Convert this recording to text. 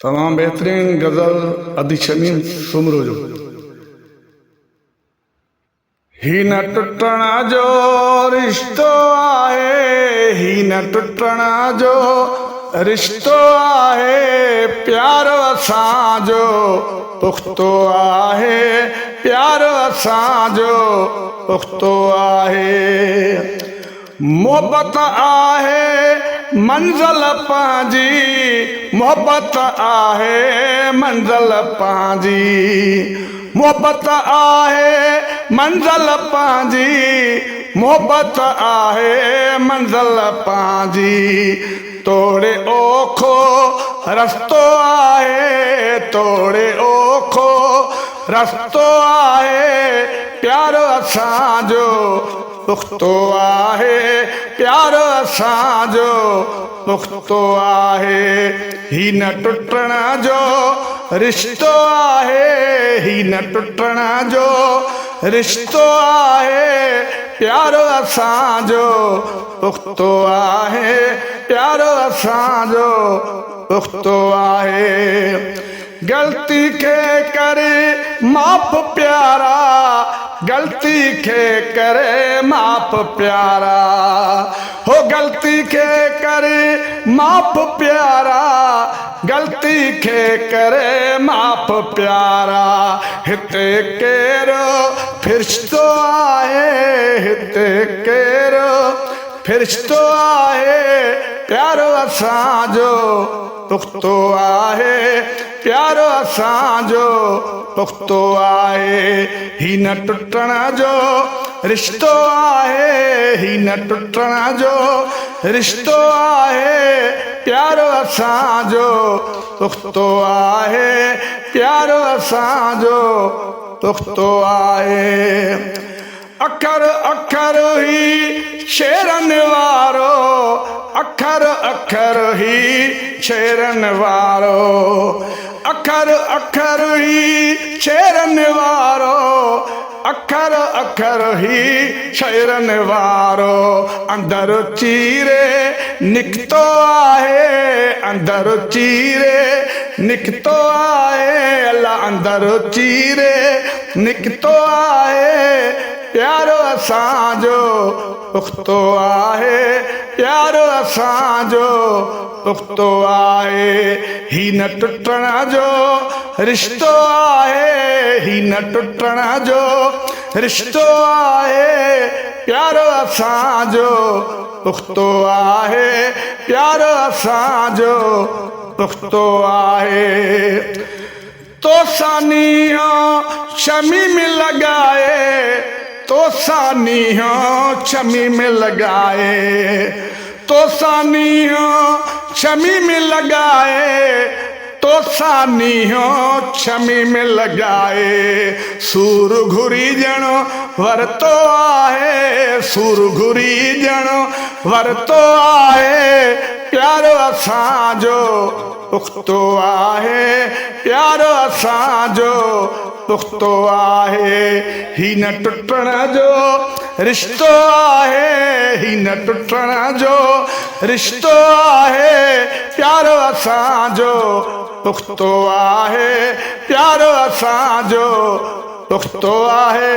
तमाम बेहतरीन गज़ल अदी शमीम सुमरो जो ही न टुटणा जो रिश्तो आहे, ही न टुटणा जो रिश्तो आहे, प्यार असांजो पुख्तो आहे, प्यार असांजो पुख्तो आहे। मोहब्बत आहे मंज़िल पंहिंजी, मोहब्बत आहे मंज़िल पंहिंजी, मोहब्बत आहे मंज़िल पंहिंजी, मोहब्बत आहे मंज़िल पंहिंजी। तोड़े ओखो रस्तो आहे, तोड़े ओखो रस्तो आहे, प्यार असांजो पुख्तो आहे, प्यार असांजो पुख्तो आहे। ही न टुटण जो रिश्तो आहे, ही न टुटण जो रिश्तो आहे, प्यार असांजो पुख्तो आहे, प्यार असांजो पुख्तो आहे। गलती खे करे माफ़ प्यारा, गलती खे करे माफ़ प्यारा, हो गलती खे करे माफ़ प्यारा, गलती खे करे माफ़ प्यारा। हिते केरो फ़रिश्तो आहे, हिते केरो फ़रिश्तो आहे, प्यार असांजो पुख्तो आहे, प्यार असांजो पुख्तो आहे। ही न टुटण जो रिश्तो आहे, ही न टुटण जो रिश्तो आहे, प्यार असांजो पुख्तो आहे, प्यार असांजो पुख्तो आहे। अखर अखर ही शेरन वारो, अखर अखर ही शेरन वारो, अखर अखर ही शेरन वारो, अखर अखर ही शेरन वारो। अंदर चीरे निकतो आहे, अंदर चीरे निकतो आहे, अल्लाह अंदर चीरे निकतो आहे, प्यार असांजो पुख्तो आहे, प्यार असांजो पुख्तो आहे। ही न टुटण जो रिश्तो आहे, ही न टुटण जो रिश्तो आहे, प्यार असांजो पुख्तो आहे, प्यार असांजो पुख्तो आहे। तो सानियों शमी में लगाए, तो सानियों शमी में लगाए, तो सानियों शमी में लगाए, तो सानियों शमी में लगाए। सूर घुरी जणो वरतो आहे, सूर घुरी जणो वरतो आहे, प्यार असांजो पुख्तो आहे, प्यार असांजो पुख्तो आहे। ही न टुटण जो रिश्तो आहे, ही न टुटण जो रिश्तो आहे, प्यार असांजो पुख्तो आहे, प्यार असांजो पुख्तो आहे।